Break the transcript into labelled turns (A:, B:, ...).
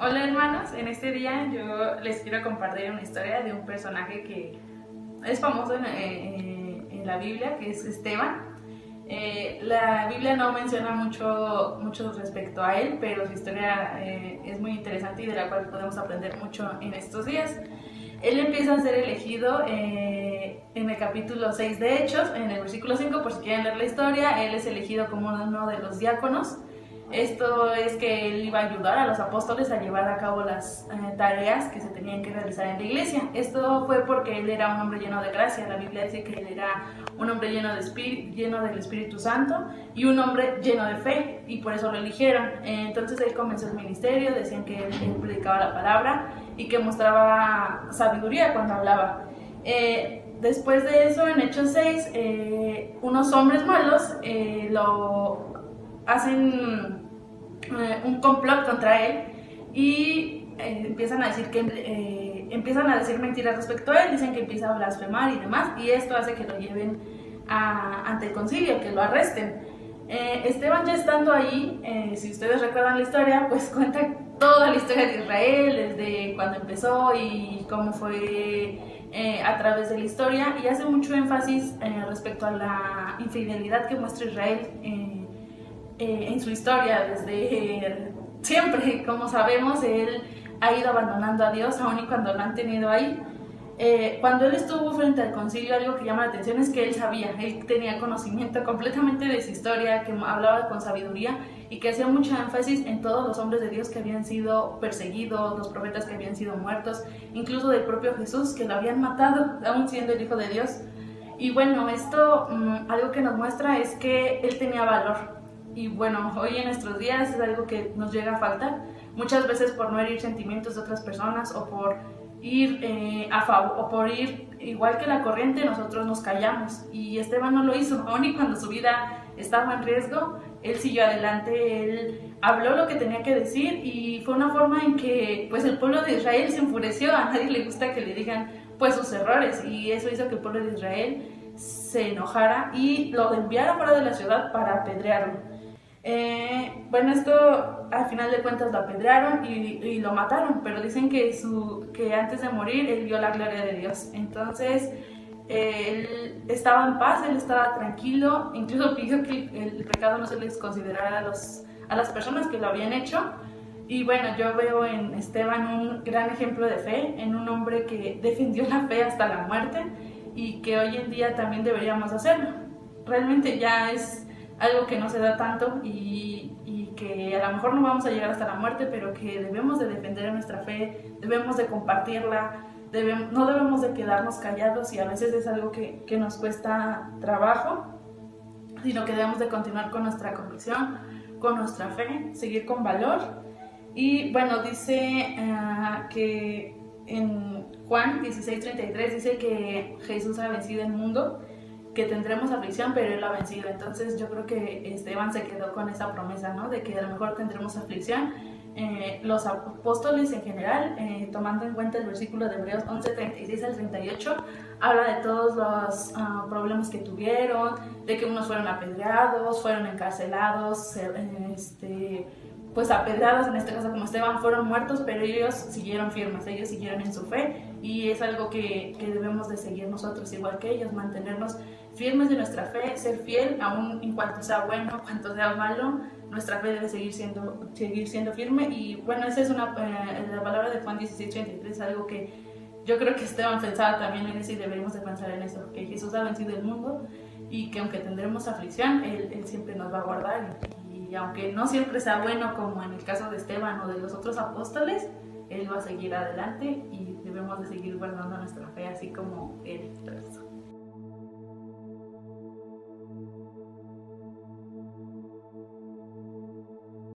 A: Hola hermanos, en este día yo les quiero compartir una historia de un personaje que es famoso en la Biblia, que es Esteban. La Biblia no menciona mucho respecto a él, pero su historia es muy interesante y de la cual podemos aprender mucho en estos días. Él empieza a ser elegido en el capítulo 6 de Hechos, en el versículo 5, por si quieren leer la historia. Él es elegido como uno de los diáconos. Esto es que él iba a ayudar a los apóstoles a llevar a cabo las tareas que se tenían que realizar en la iglesia. Esto fue porque él era un hombre lleno de gracia. La Biblia dice que él era un hombre lleno del Espíritu Santo y un hombre lleno de fe, y por eso lo eligieron. Entonces él comenzó el ministerio. Decían que él predicaba la palabra y que mostraba sabiduría cuando hablaba. Después de eso, en Hechos 6, unos hombres malos lo hacen un complot contra él y empiezan a decir mentiras respecto a él. Dicen que empieza a blasfemar y demás, y esto hace que lo lleven ante el concilio, que lo arresten. Esteban, ya estando ahí, si ustedes recuerdan la historia, pues cuenta toda la historia de Israel, desde cuando empezó y cómo fue a través de la historia, y hace mucho énfasis respecto a la infidelidad que muestra Israel en su historia desde siempre. Como sabemos, él ha ido abandonando a Dios aun y cuando lo han tenido ahí. Cuando él estuvo frente al concilio, algo que llama la atención es que él tenía conocimiento completamente de su historia, que hablaba con sabiduría y que hacía mucho énfasis en todos los hombres de Dios que habían sido perseguidos, los profetas que habían sido muertos, incluso del propio Jesús, que lo habían matado aún siendo el Hijo de Dios. Y bueno, esto algo que nos muestra es que él tenía valor. Y bueno, hoy en nuestros días es algo que nos llega a faltar, muchas veces por no herir sentimientos de otras personas, o por ir a favor, o por ir igual que la corriente. Nosotros nos callamos, y Esteban no lo hizo. Aun y cuando su vida estaba en riesgo, él siguió adelante. Él habló lo que tenía que decir, y fue una forma en que pues el pueblo de Israel se enfureció. A nadie le gusta que le digan pues sus errores, y eso hizo que el pueblo de Israel se enojara y lo enviara fuera de la ciudad para apedrearlo. Bueno, esto al final de cuentas lo apedrearon y lo mataron, pero dicen que antes de morir él vio la gloria de Dios. Entonces él estaba en paz, él estaba tranquilo, incluso pidió que el pecado no se les considerara a las personas que lo habían hecho. Y bueno, yo veo en Esteban un gran ejemplo de fe, en un hombre que defendió la fe hasta la muerte, y que hoy en día también deberíamos hacerlo. Realmente ya es algo que no se da tanto, y que a lo mejor no vamos a llegar hasta la muerte, pero que debemos de defender nuestra fe, debemos de compartirla, no debemos de quedarnos callados, y a veces es algo que nos cuesta trabajo, sino que debemos de continuar con nuestra convicción, con nuestra fe, seguir con valor. Y bueno, dice que en Juan 16:33 dice que Jesús ha vencido el mundo, que tendremos aflicción, pero él lo ha vencido. Entonces yo creo que Esteban se quedó con esa promesa, ¿no? De que a lo mejor tendremos aflicción. Los apóstoles en general, tomando en cuenta el versículo de Hebreos 11:36 al 38, habla de todos los problemas que tuvieron, de que unos fueron apedreados, fueron encarcelados, pues apedreados, en este caso como Esteban, fueron muertos, pero ellos siguieron firmes, ellos siguieron en su fe, y es algo que debemos de seguir nosotros, igual que ellos, mantenernos firmes de nuestra fe, ser fiel aún en cuanto sea bueno, en cuanto sea malo. Nuestra fe debe seguir siendo firme. Y bueno, esa es la palabra de Juan 16:33, es algo que yo creo que Esteban pensaba también en eso, y deberíamos de pensar en eso, que Jesús ha vencido el mundo, y que aunque tendremos aflicción, él siempre nos va a guardar, y aunque no siempre sea bueno, como en el caso de Esteban o de los otros apóstoles, él va a seguir adelante, y debemos de seguir guardando nuestra fe así como él.